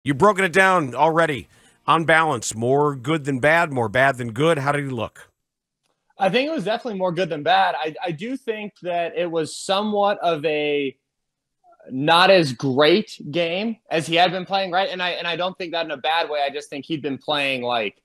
You've broken it down already. On balance, more good than bad, more bad than good. How did he look? I think it was definitely more good than bad. I do think that it was somewhat of a not as great game as he had been playing, right? And I don't think that in a bad way. I just think he'd been playing like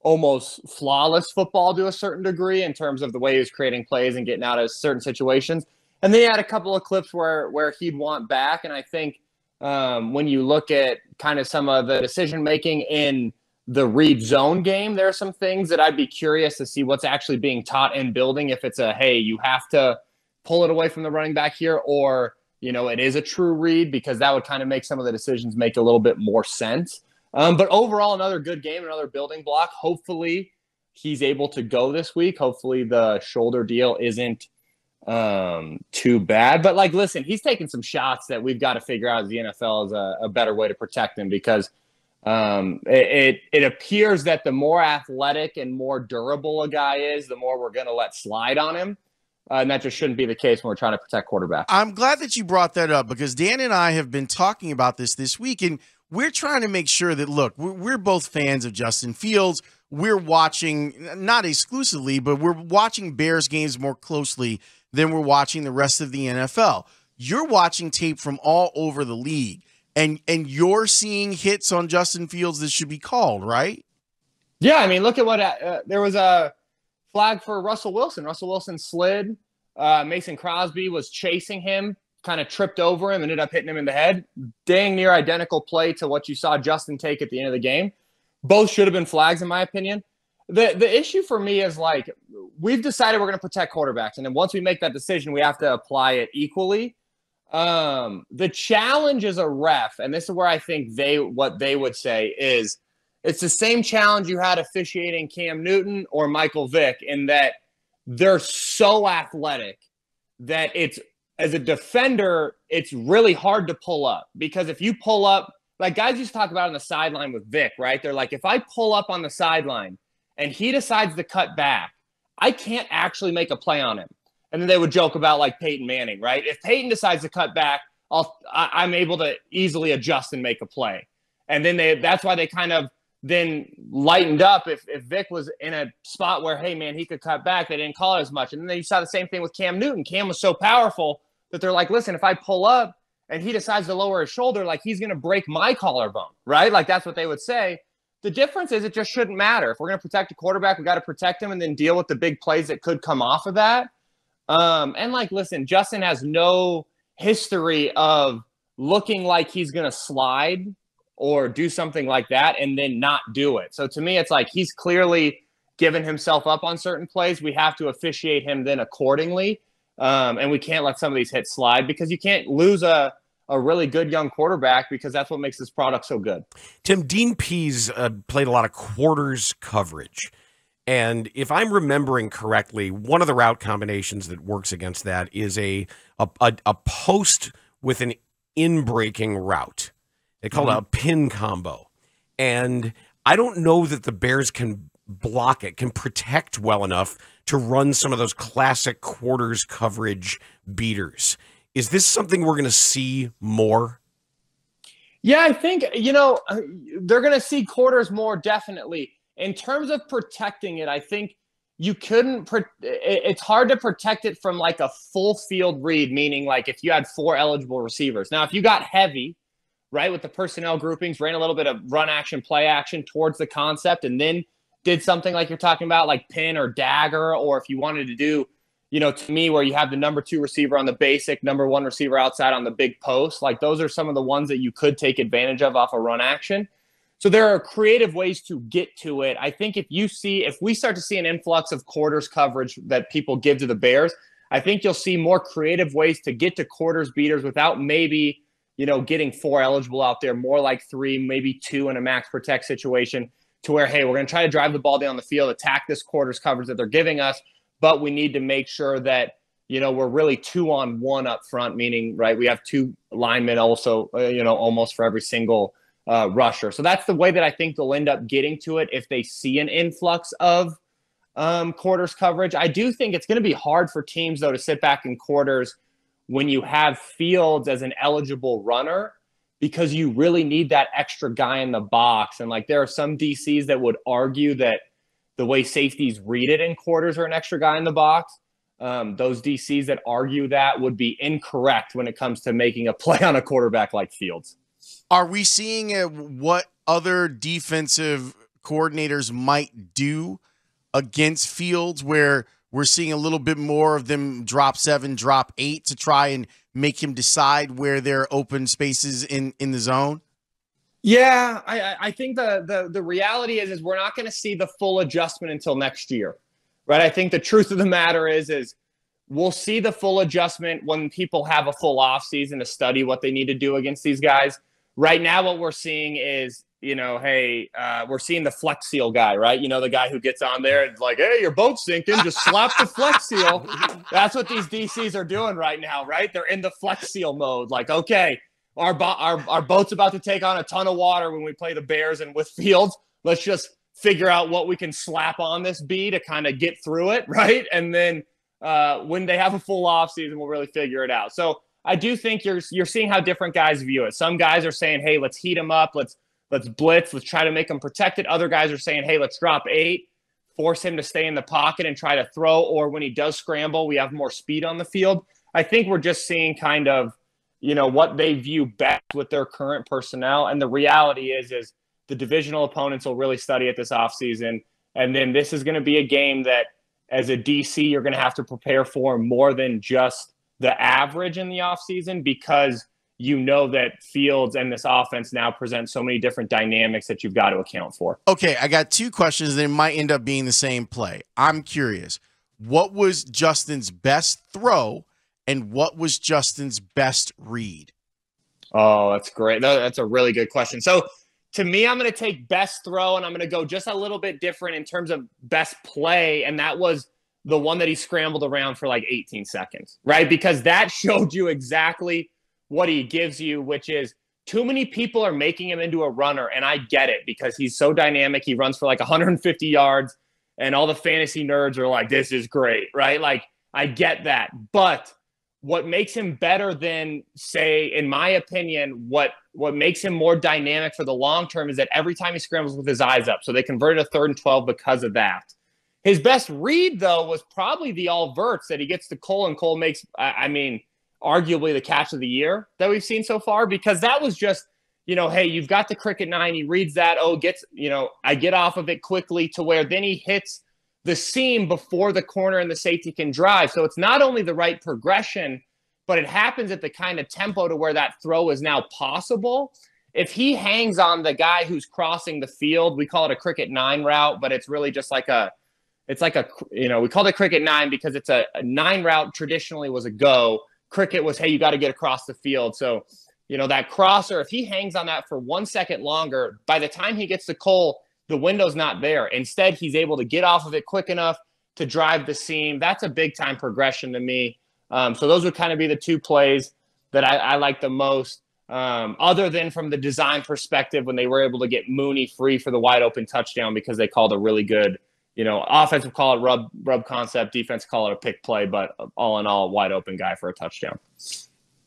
almost flawless football to a certain degree in terms of the way he was creating plays and getting out of certain situations. And then he had a couple of clips where he'd want back. And I think when you look at kind of some of the decision making in the read zone game, there are some things that I'd be curious to see what's actually being taught in building. If it's a, hey, you have to pull it away from the running back here, or, it is a true read, because that would kind of make some of the decisions make a little bit more sense. But overall, another good game, another building block. Hopefully he's able to go this week. Hopefully the shoulder deal isn't too bad. But listen, he's taking some shots that we've got to figure out as the NFL is a better way to protect him, because it appears that the more athletic and more durable a guy is, the more we're going to let slide on him. And that just shouldn't be the case when we're trying to protect quarterbacks. I'm glad that you brought that up, because Dan and I have been talking about this week, and we're trying to make sure that, look, we're both fans of Justin Fields. We're watching, not exclusively, but we're watching Bears games more closely than we're watching the rest of the NFL. You're watching tape from all over the league, and you're seeing hits on Justin Fields that should be called, right? Yeah, I mean, look at what there was a flag for Russell Wilson. Russell Wilson slid. Mason Crosby was chasing him, kind of tripped over him, ended up hitting him in the head. Dang near identical play to what you saw Justin take at the end of the game. Both should have been flags, in my opinion. The issue for me is, we've decided we're going to protect quarterbacks, and then once we make that decision, we have to apply it equally. The challenge as a ref, and this is where I think what they would say is, it's the same challenge you had officiating Cam Newton or Michael Vick, in that they're so athletic that as a defender, it's really hard to pull up. Because if you pull up, like guys used to talk about on the sideline with Vick, right? They're like, if I pull up on the sideline and he decides to cut back, I can't actually make a play on him. And then they would joke about Peyton Manning, right? If Peyton decides to cut back, I'm able to easily adjust and make a play. And then that's why they kind of then lightened up. If Vic was in a spot where, hey, man, he could cut back, they didn't call it as much. And then you saw the same thing with Cam Newton. Cam was so powerful that they're like, listen, if I pull up and he decides to lower his shoulder, he's going to break my collarbone, right? That's what they would say. The difference is it just shouldn't matter. If we're going to protect a quarterback, we got to protect him and then deal with the big plays that could come off of that. Listen, Justin has no history of looking like he's going to slide or do something like that and then not do it. So to me, it's he's clearly given himself up on certain plays. We have to officiate him then accordingly. And we can't let some of these hits slide, because you can't lose a really good young quarterback, because that's what makes this product so good. Tim, Dean Pease played a lot of quarters coverage. And if I'm remembering correctly, one of the route combinations that works against that is a post with an in-breaking route. They call it a pin combo. And I don't know that the Bears can block it, can protect well enough to run some of those classic quarters coverage beaters. Is this something we're going to see more? Yeah, I think, they're going to see quarters more, definitely. In terms of protecting it, I think you couldn't it's hard to protect it from a full field read, meaning if you had 4 eligible receivers. Now, if you got heavy, right, with the personnel groupings, ran a little bit of run action, play action towards the concept, and then did something like you're talking about, like pin or dagger, or if you wanted to do, to me, where you have the number 2 receiver on the basic, number 1 receiver outside on the big post, those are some of the ones that you could take advantage of off a run action. So there are creative ways to get to it. I think if we start to see an influx of quarters coverage that people give to the Bears, I think you'll see more creative ways to get to quarters beaters without maybe, getting 4 eligible out there, more like 3, maybe 2 in a max protect situation, to where, hey, we're going to try to drive the ball down the field, attack this quarters coverage that they're giving us, but we need to make sure that, we're really 2-on-1 up front, meaning, right, we have 2 linemen also, almost for every single rusher. So that's the way that I think they'll end up getting to it if they see an influx of quarters coverage. I do think it's going to be hard for teams, though, to sit back in quarters when you have Fields as an eligible runner, because you really need that extra guy in the box. And like there are some DCs that would argue that the way safeties read it in quarters are an extra guy in the box. Those DCs that argue that would be incorrect when it comes to making a play on a quarterback like Fields. Are we seeing what other defensive coordinators might do against Fields, where we're seeing a little bit more of them drop 7, drop 8 to try and make him decide where there are open spaces in the zone? Yeah, I think the reality is we're not going to see the full adjustment until next year, right? I think the truth of the matter is we'll see the full adjustment when people have a full offseason to study what they need to do against these guys. Right now, what we're seeing is, we're seeing the Flex Seal guy, right? The guy who gets on there and like, hey, your boat's sinking, just slap the Flex Seal. That's what these DCs are doing right now, right? They're in the Flex Seal mode. Like, okay, our boat's about to take on a ton of water when we play the Bears and with Fields. Let's just figure out what we can slap on this bee to kind of get through it, right? And then when they have a full offseason, we'll really figure it out. So I do think you're seeing how different guys view it. Some guys are saying, hey, let's heat him up. Let's blitz. Let's try to make him protected. Other guys are saying, hey, let's drop 8, force him to stay in the pocket and try to throw. Or when he does scramble, we have more speed on the field. I think we're just seeing kind of, what they view best with their current personnel. And the reality is the divisional opponents will really study it this offseason. And then this is going to be a game that as a DC, you're going to have to prepare for more than just the average in the offseason, because that Fields and this offense now present so many different dynamics that you've got to account for. Okay, I got 2 questions that might end up being the same play. I'm curious, what was Justin's best throw and what was Justin's best read? Oh, that's great. That's a really good question. So to me, I'm going to take best throw, and I'm going to go just a little bit different in terms of best play, and that was the one that he scrambled around for like 18 seconds, right? Because that showed you exactly what he gives you, which is too many people are making him into a runner, and I get it because he's so dynamic. He runs for like 150 yards, and all the fantasy nerds are like, this is great, right? Like, I get that. But what makes him better than, say, in my opinion, what makes him more dynamic for the long term is that every time he scrambles with his eyes up. So they converted a 3rd and 12 because of that. His best read, though, was probably the all verts that he gets to Cole, and Cole makes, arguably the catch of the year that we've seen so far, because that was just, hey, you've got the cricket 9. He reads that. I get off of it quickly to where then he hits the seam before the corner and the safety can drive. So it's not only the right progression, but it happens at the kind of tempo to where that throw is now possible. If he hangs on the guy who's crossing the field, we call it a cricket 9 route, but it's really just like we called it cricket 9 because it's a 9 route traditionally was a go. Cricket was, hey, you got to get across the field. So, that crosser, if he hangs on that for 1 second longer, by the time he gets to Cole, the window's not there. Instead, he's able to get off of it quick enough to drive the seam. That's a big time progression to me. So those would kind of be the 2 plays that I like the most, other than from the design perspective when they were able to get Mooney free for the wide open touchdown because they called a really good, offense would call it rub concept, defense call it a pick play, but all in all, wide open guy for a touchdown.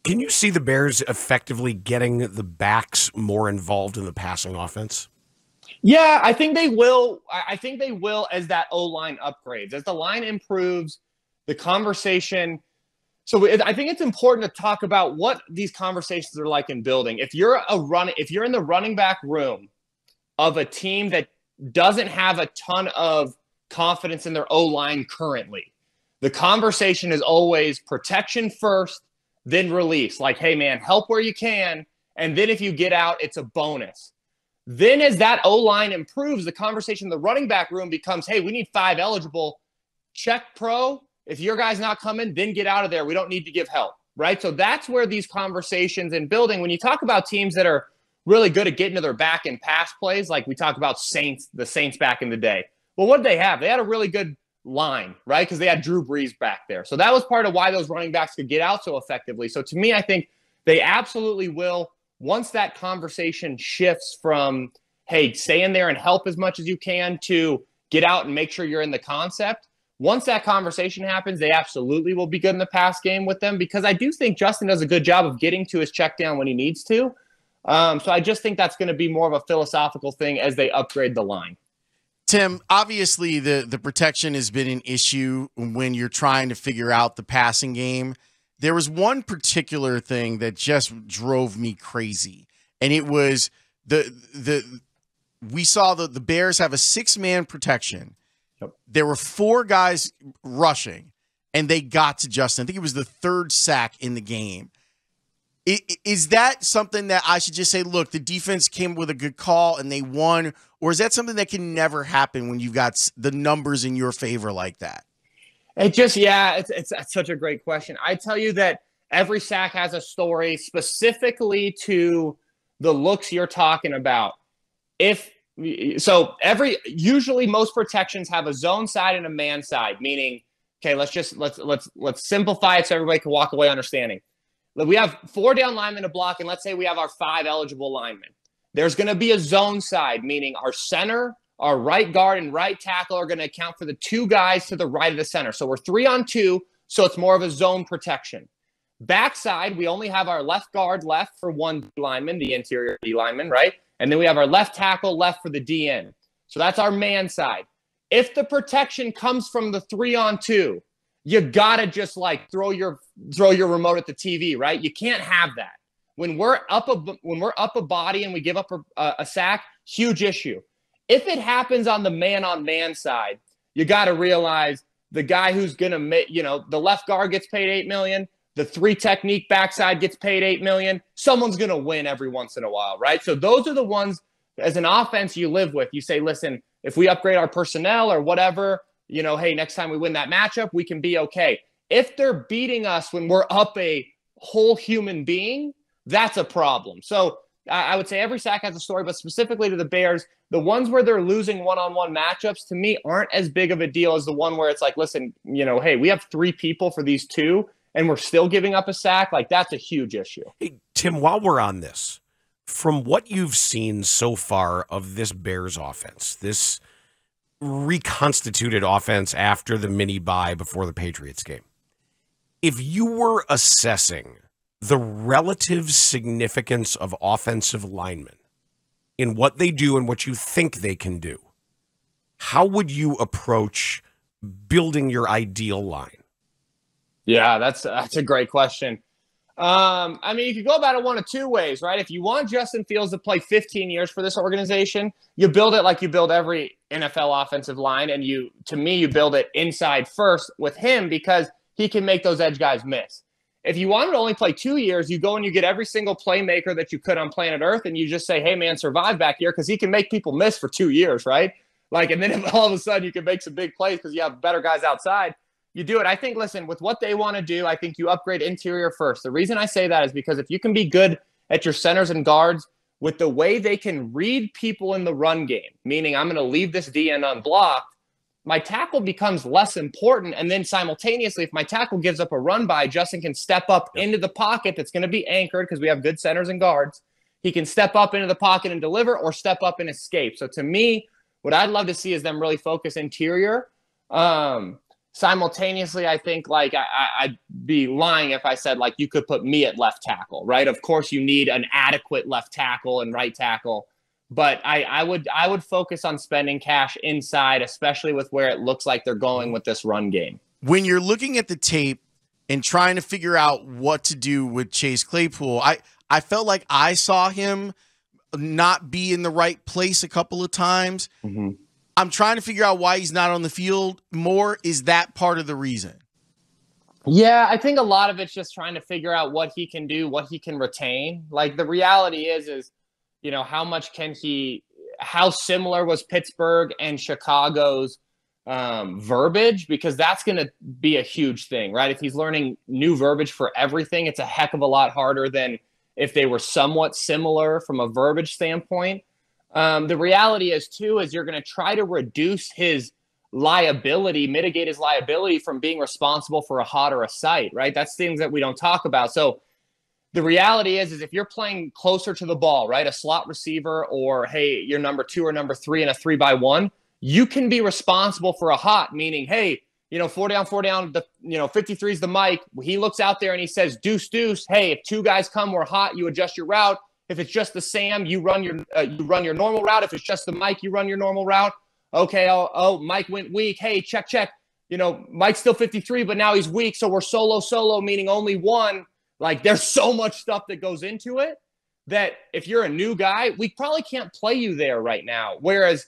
Can you see the Bears effectively getting the backs more involved in the passing offense? Yeah, I think they will. I think they will as that O-line upgrades. As the line improves, the conversation. So I think it's important to talk about what these conversations are like in building. If you're in the running back room of a team that doesn't have a ton of confidence in their O-line currently, the conversation is always protection first, then release. Like, hey, man, help where you can. And then if you get out, it's a bonus. Then as that O-line improves, the conversation in the running back room becomes, hey, we need 5 eligible. Check pro. If your guy's not coming, then get out of there. We don't need to give help, right? So that's where these conversations in building, when you talk about teams that are really good at getting to their back in pass plays, like we talk about the Saints back in the day. Well, what did they have? They had a really good line, right? Because they had Drew Brees back there. So that was part of why those running backs could get out so effectively. So to me, I think they absolutely will. Once that conversation shifts from, hey, stay in there and help as much as you can, to get out and make sure you're in the concept, once that conversation happens, they absolutely will be good in the pass game with them, because I do think Justin does a good job of getting to his check down when he needs to. So I just think that's going to be more of a philosophical thing as they upgrade the line. Tim, obviously the protection has been an issue when you're trying to figure out the passing game. There was one particular thing that just drove me crazy, and it was we saw the Bears have a 6-man protection. Yep. There were 4 guys rushing, and they got to Justin. I think it was the 3rd sack in the game. Is that something that I should just say, look, the defense came with a good call and they won? Or is that something that can never happen when you've got the numbers in your favor like that? It's such a great question. I tell you that every sack has a story specifically to the looks you're talking about. Usually most protections have a zone side and a man side, meaning, okay, let's simplify it so everybody can walk away understanding. We have 4 down linemen to block, and let's say we have our 5 eligible linemen. There's going to be a zone side, meaning our center, our right guard, and right tackle are going to account for the 2 guys to the right of the center. So we're 3 on 2, so it's more of a zone protection. Backside, we only have our left guard left for 1 lineman, the interior D lineman, right? And then we have our left tackle left for the DN. So that's our man side. If the protection comes from the 3 on 2, you gotta just like throw your remote at the TV, right? You can't have that. When we're up a body and we give up a sack, huge issue. If it happens on the man-on-man side, you got to realize the guy who's gonna make, the left guard gets paid $8 million, the 3 technique backside gets paid $8 million. Someone's gonna win every once in a while, right? So those are the ones as an offense you live with. You say, listen, if we upgrade our personnel or whatever, hey, next time we win that matchup, we can be okay. If they're beating us when we're up a whole human being, that's a problem. So I would say every sack has a story, but specifically to the Bears, the ones where they're losing one-on-one matchups to me aren't as big of a deal as the one where it's like, listen, hey, we have 3 people for these 2 and we're still giving up a sack. Like, that's a huge issue. Hey, Tim, while we're on this, from what you've seen so far of this Bears offense, this reconstituted offense after the mini bye before the Patriots game, if you were assessing the relative significance of offensive linemen in what they do and what you think they can do, how would you approach building your ideal line? Yeah, that's a great question. You could go about it one of 2 ways, right? If you want Justin Fields to play 15 years for this organization, you build it like you build every NFL offensive line, and you build it inside first with him because he can make those edge guys miss. If you want him to only play 2 years, you go and you get every single playmaker that you could on planet Earth, and you just say, hey, man, survive back here because he can make people miss for 2 years, right? And then if all of a sudden you can make some big plays because you have better guys outside, you do it. I think, listen, with what they want to do, I think you upgrade interior first. The reason I say that is because if you can be good at your centers and guards with the way they can read people in the run game, meaning I'm going to leave this DN unblocked, my tackle becomes less important. And then simultaneously, if my tackle gives up a run by, Justin can step up into the pocket that's going to be anchored because we have good centers and guards. He can step up into the pocket and deliver or step up and escape. So to me, what I'd love to see is them really focus interior. Simultaneously, I think I'd be lying if I said you could put me at left tackle, right? Of course, you need an adequate left tackle and right tackle, but I would focus on spending cash inside, especially with where it looks like they're going with this run game. When you're looking at the tape and trying to figure out what to do with Chase Claypool, I felt like I saw him not be in the right place a couple of times. Mm-hmm. I'm trying to figure out why he's not on the field more. Is that part of the reason? Yeah, I think a lot of it's just trying to figure out what he can do, what he can retain. The reality is, how similar was Pittsburgh and Chicago's verbiage? Because that's going to be a huge thing, right? If he's learning new verbiage for everything, it's a heck of a lot harder than if they were somewhat similar from a verbiage standpoint. The reality is you're going to try to reduce his liability, mitigate his liability from being responsible for a hot or a sight, right? That's things that we don't talk about. So the reality is if you're playing closer to the ball, right, a slot receiver, or, hey, you're number 2 or number 3 in a 3-by-1, you can be responsible for a hot, meaning, hey, 4 down, 53 is the mic. He looks out there and he says, deuce, deuce. Hey, if 2 guys come, we're hot. You adjust your route. If it's just the Sam, you run your normal route. If it's just the Mike, you run your normal route. Okay, Mike went weak. Hey, check. Mike's still 53, but now he's weak, so we're solo, meaning only one. Like, there's so much stuff that goes into it that if you're a new guy, we probably can't play you there right now. Whereas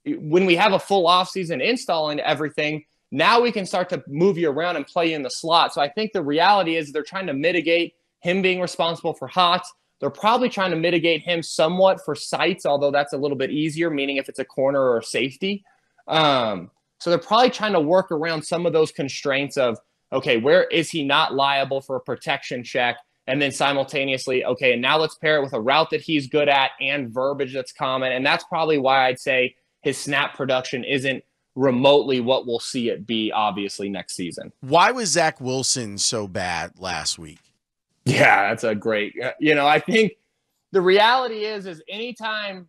when we have a full offseason installing everything, now we can start to move you around and play you in the slot. So I think the reality is they're trying to mitigate him being responsible for hots. They're probably trying to mitigate him somewhat for sights, although that's a little bit easier, meaning if it's a corner or a safety. So they're probably trying to work around some of those constraints of, okay, where is he not liable for a protection check? And then simultaneously, okay, and now let's pair it with a route that he's good at and verbiage that's common. And that's probably why I'd say his snap production isn't remotely what we'll see it be, obviously, next season. Why was Zach Wilson so bad last week? Yeah, that's a great, I think the reality is anytime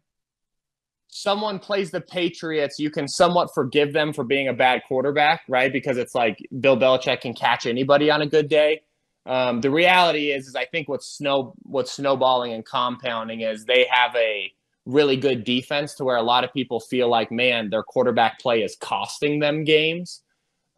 someone plays the Patriots, you can somewhat forgive them for being a bad quarterback, right? Because it's like Bill Belichick can catch anybody on a good day. The reality is I think what's snowballing and compounding is they have a really good defense to where a lot of people feel like, man, their quarterback play is costing them games.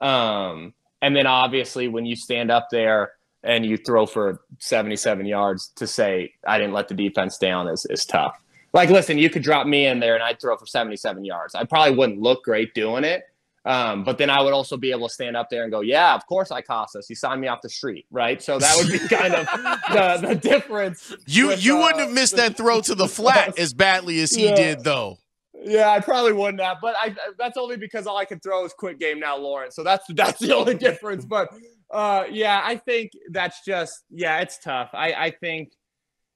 And then obviously when you stand up there and you throw for 77 yards to say, I didn't let the defense down is tough. Like, listen, you could drop me in there and I'd throw for 77 yards. I probably wouldn't look great doing it. But then I would also be able to stand up there and go, yeah, of course I cost us. You signed me off the street, right? So that would be kind of the difference. You wouldn't have missed that throw to the flat as badly as he did, though. Yeah, I probably wouldn't have. But that's only because all I can throw is quick game now, Lawrence. So that's the only difference. But, I think that's just – it's tough. I think –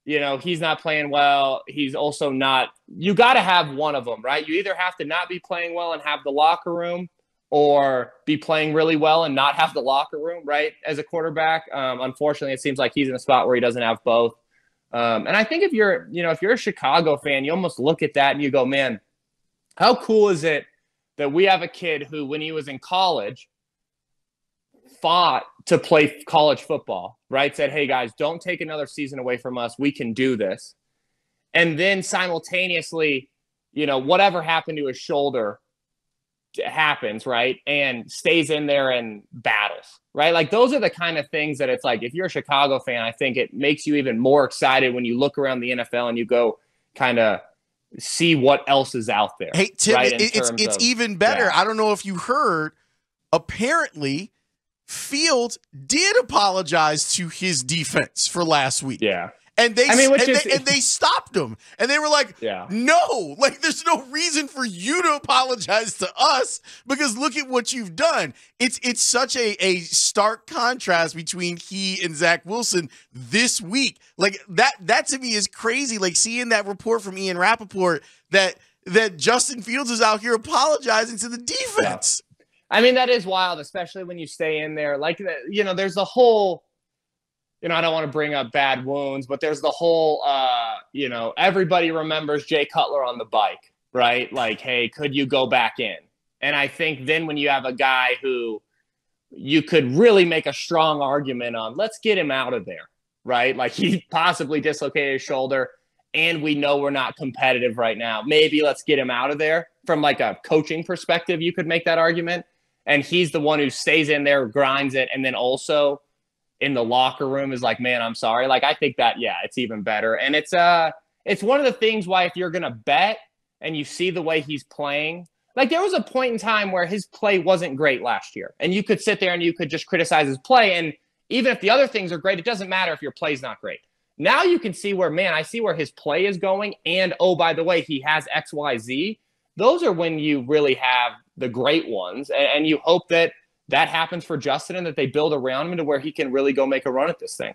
he's not playing well. He's also not – you got to have one of them, right? You either have to not be playing well and have the locker room or be playing really well and not have the locker room, right, as a quarterback. Unfortunately, it seems like he's in a spot where he doesn't have both. And I think if you're a Chicago fan, you almost look at that and you go, man, how cool is it that we have a kid who, when he was in college, fought to play college football, right? Said, hey, guys, don't take another season away from us. We can do this. And then simultaneously, whatever happened to his shoulder happens, right? And stays in there and battles, right? Like, those are the kind of things that it's like, if you're a Chicago fan, I think it makes you even more excited when you look around the NFL and you go kind of see what else is out there. Hey, Tim, right? it's even better. Yeah. I don't know if you heard, apparently Fields did apologize to his defense for last week. Yeah. And they stopped him. And they were like, no, like, there's no reason for you to apologize to us because look at what you've done. It's such a stark contrast between he and Zach Wilson this week. Like, that to me is crazy. Like, seeing that report from Ian Rappaport that Justin Fields is out here apologizing to the defense. Yeah. I mean, that is wild, especially when you stay in there. Like, there's the whole, I don't want to bring up bad wounds, but there's the whole, everybody remembers Jay Cutler on the bike, right? Like, hey, could you go back in? And I think then when you have a guy who you could really make a strong argument on, let's get him out of there, right? Like, he possibly dislocated his shoulder and we know we're not competitive right now. Maybe let's get him out of there. From like a coaching perspective, you could make that argument. And he's the one who stays in there, grinds it, and then also in the locker room is like, man, I'm sorry. Like, I think that, it's even better. And it's one of the things why if you're going to bet and you see the way he's playing, like, there was a point in time where his play wasn't great last year. And you could sit there and you could just criticize his play. And even if the other things are great, it doesn't matter if your play's not great. Now you can see where, man, I see where his play is going. And, oh, by the way, he has X, Y, Z. Those are when you really have the great ones. And you hope that happens for Justin and that they build around him to where he can really go make a run at this thing.